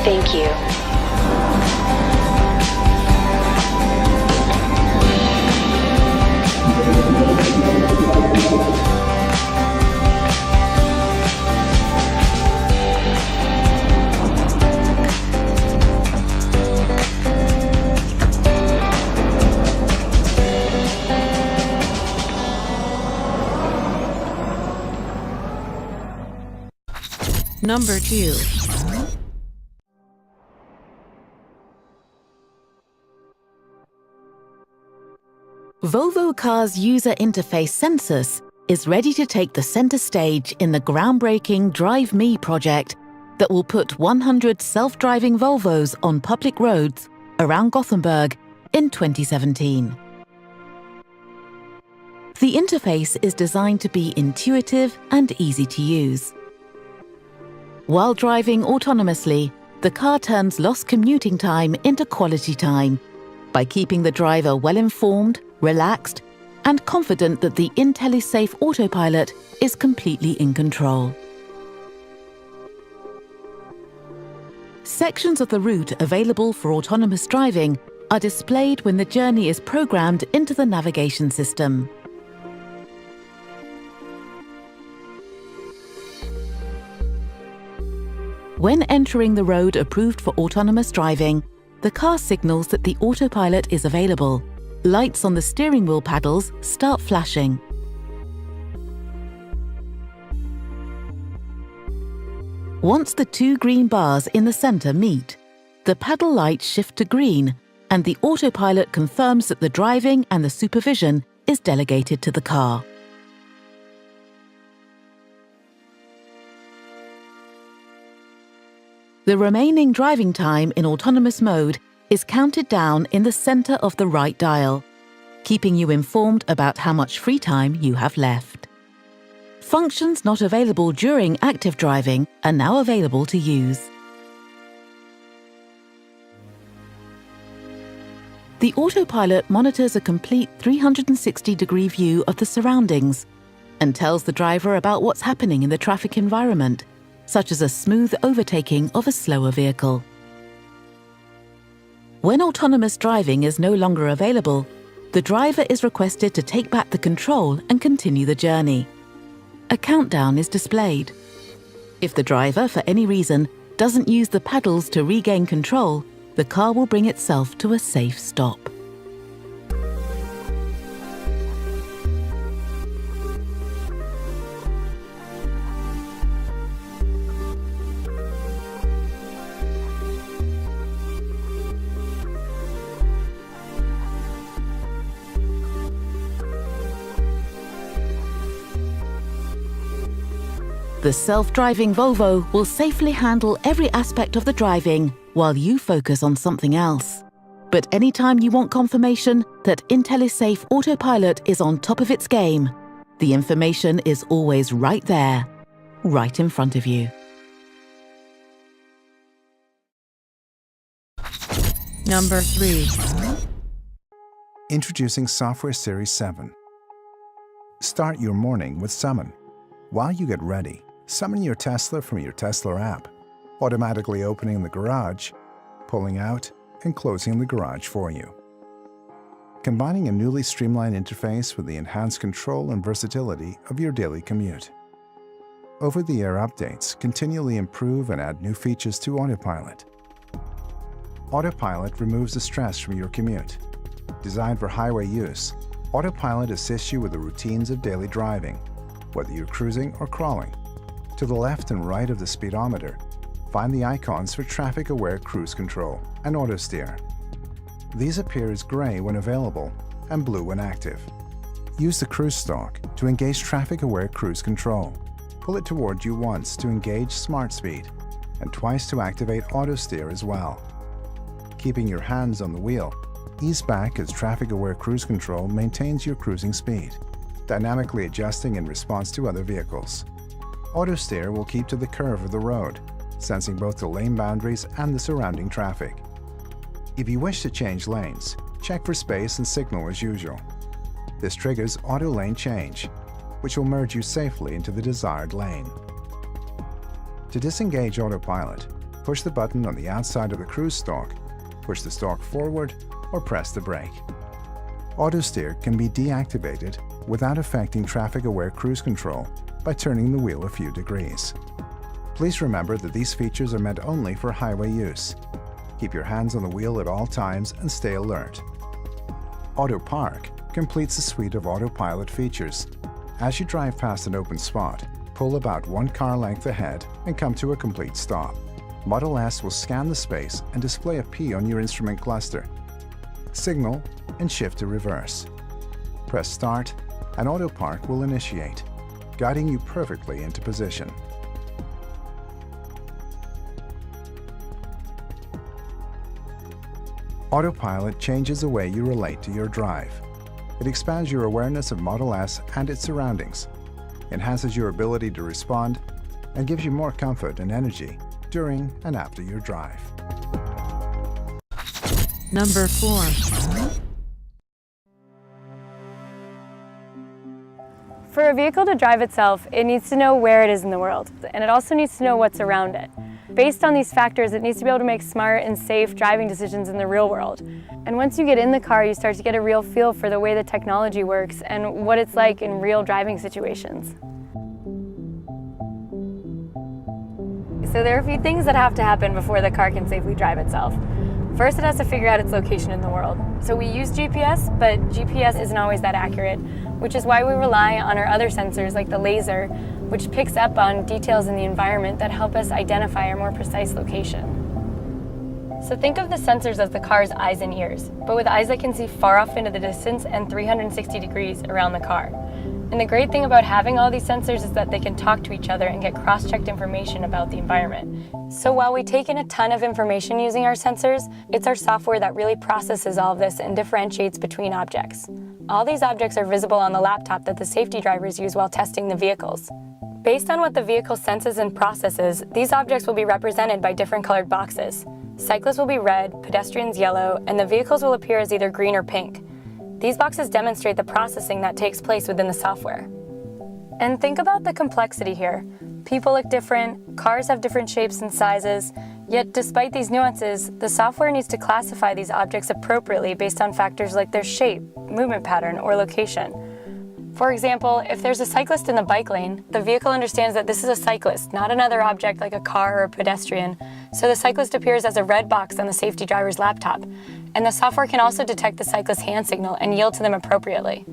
Thank you. Number 2. Volvo Cars user interface Sensus is ready to take the center stage in the groundbreaking Drive Me project that will put 100 self-driving Volvos on public roads around Gothenburg in 2017. The interface is designed to be intuitive and easy to use. While driving autonomously, the car turns lost commuting time into quality time by keeping the driver well-informed, relaxed, and confident that the IntelliSafe autopilot is completely in control. Sections of the route available for autonomous driving are displayed when the journey is programmed into the navigation system. When entering the road approved for autonomous driving, the car signals that the autopilot is available. Lights on the steering wheel paddles start flashing. Once the two green bars in the center meet, the paddle lights shift to green and the autopilot confirms that the driving and the supervision is delegated to the car. The remaining driving time in autonomous mode is counted down in the center of the right dial, keeping you informed about how much free time you have left. Functions not available during active driving are now available to use. The autopilot monitors a complete 360-degree view of the surroundings and tells the driver about what's happening in the traffic environment, such as a smooth overtaking of a slower vehicle. When autonomous driving is no longer available, the driver is requested to take back the control and continue the journey. A countdown is displayed. If the driver, for any reason, doesn't use the paddles to regain control, the car will bring itself to a safe stop. The self-driving Volvo will safely handle every aspect of the driving while you focus on something else. But anytime you want confirmation that IntelliSafe Autopilot is on top of its game, the information is always right there, right in front of you. Number 3. Introducing Software Series 7. Start your morning with Summon. While you get ready, summon your Tesla from your Tesla app, automatically opening the garage, pulling out, and closing the garage for you. Combining a newly streamlined interface with the enhanced control and versatility of your daily commute. Over-the-air updates continually improve and add new features to Autopilot. Autopilot removes the stress from your commute. Designed for highway use, Autopilot assists you with the routines of daily driving, whether you're cruising or crawling. To the left and right of the speedometer, find the icons for traffic-aware cruise control and auto steer. These appear as gray when available and blue when active. Use the cruise stalk to engage traffic-aware cruise control. Pull it toward you once to engage smart speed and twice to activate auto steer as well. Keeping your hands on the wheel, ease back as traffic-aware cruise control maintains your cruising speed, dynamically adjusting in response to other vehicles. Auto steer will keep to the curve of the road, sensing both the lane boundaries and the surrounding traffic. If you wish to change lanes, check for space and signal as usual. This triggers auto lane change, which will merge you safely into the desired lane. To disengage Autopilot, Push the button on the outside of the cruise stalk, push the stalk forward, or press the brake. Auto steer can be deactivated without affecting traffic-aware cruise control by turning the wheel a few degrees. Please remember that these features are meant only for highway use. Keep your hands on the wheel at all times and stay alert. Auto Park completes a suite of autopilot features. As you drive past an open spot, pull about one car length ahead and come to a complete stop. Model S will scan the space and display a P on your instrument cluster. Signal and shift to reverse. Press Start and Auto Park will initiate, guiding you perfectly into position. Autopilot changes the way you relate to your drive. It expands your awareness of Model S and its surroundings, enhances your ability to respond, and gives you more comfort and energy during and after your drive. Number 4. For a vehicle to drive itself, it needs to know where it is in the world, and it also needs to know what's around it. Based on these factors, it needs to be able to make smart and safe driving decisions in the real world. And once you get in the car, you start to get a real feel for the way the technology works and what it's like in real driving situations. So there are a few things that have to happen before the car can safely drive itself. First, it has to figure out its location in the world. So we use GPS, but GPS isn't always that accurate, which is why we rely on our other sensors like the laser, which picks up on details in the environment that help us identify our more precise location. So think of the sensors as the car's eyes and ears, but with eyes that can see far off into the distance and 360 degrees around the car. And the great thing about having all these sensors is that they can talk to each other and get cross-checked information about the environment. So while we take in a ton of information using our sensors, it's our software that really processes all of this and differentiates between objects. All these objects are visible on the laptop that the safety drivers use while testing the vehicles. Based on what the vehicle senses and processes, these objects will be represented by different colored boxes. Cyclists will be red, pedestrians yellow, and the vehicles will appear as either green or pink. These boxes demonstrate the processing that takes place within the software. And think about the complexity here. People look different, cars have different shapes and sizes, yet despite these nuances, the software needs to classify these objects appropriately based on factors like their shape, movement pattern, or location. For example, if there's a cyclist in the bike lane, the vehicle understands that this is a cyclist, not another object like a car or a pedestrian, so the cyclist appears as a red box on the safety driver's laptop. And the software can also detect the cyclist's hand signal and yield to them appropriately.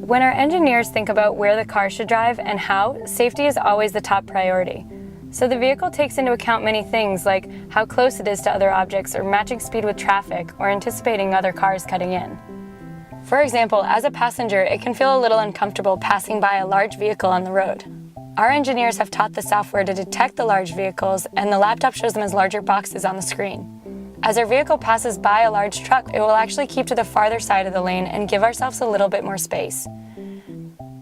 When our engineers think about where the car should drive and how, safety is always the top priority. So the vehicle takes into account many things like how close it is to other objects or matching speed with traffic or anticipating other cars cutting in. For example, as a passenger, it can feel a little uncomfortable passing by a large vehicle on the road. Our engineers have taught the software to detect the large vehicles, and the laptop shows them as larger boxes on the screen. As our vehicle passes by a large truck, it will actually keep to the farther side of the lane and give ourselves a little bit more space.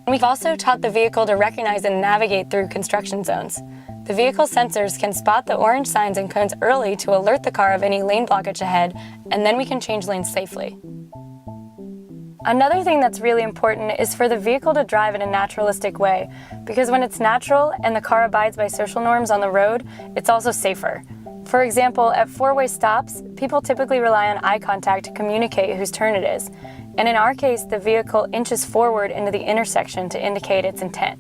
We've also taught the vehicle to recognize and navigate through construction zones. The vehicle sensors can spot the orange signs and cones early to alert the car of any lane blockage ahead, and then we can change lanes safely. Another thing that's really important is for the vehicle to drive in a naturalistic way, because when it's natural and the car abides by social norms on the road, it's also safer. For example, at four-way stops, people typically rely on eye contact to communicate whose turn it is, and in our case, the vehicle inches forward into the intersection to indicate its intent.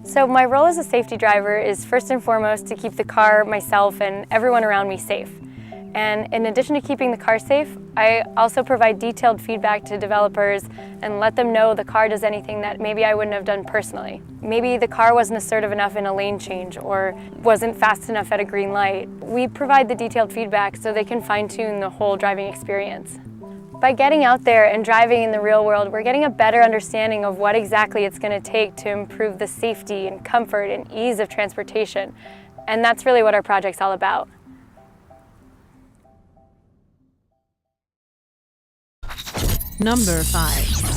So my role as a safety driver is first and foremost to keep the car, myself, and everyone around me safe. And in addition to keeping the car safe, I also provide detailed feedback to developers and let them know the car does anything that maybe I wouldn't have done personally. Maybe the car wasn't assertive enough in a lane change or wasn't fast enough at a green light. We provide the detailed feedback so they can fine-tune the whole driving experience. By getting out there and driving in the real world, we're getting a better understanding of what exactly it's going to take to improve the safety and comfort and ease of transportation. And that's really what our project's all about. Number 5.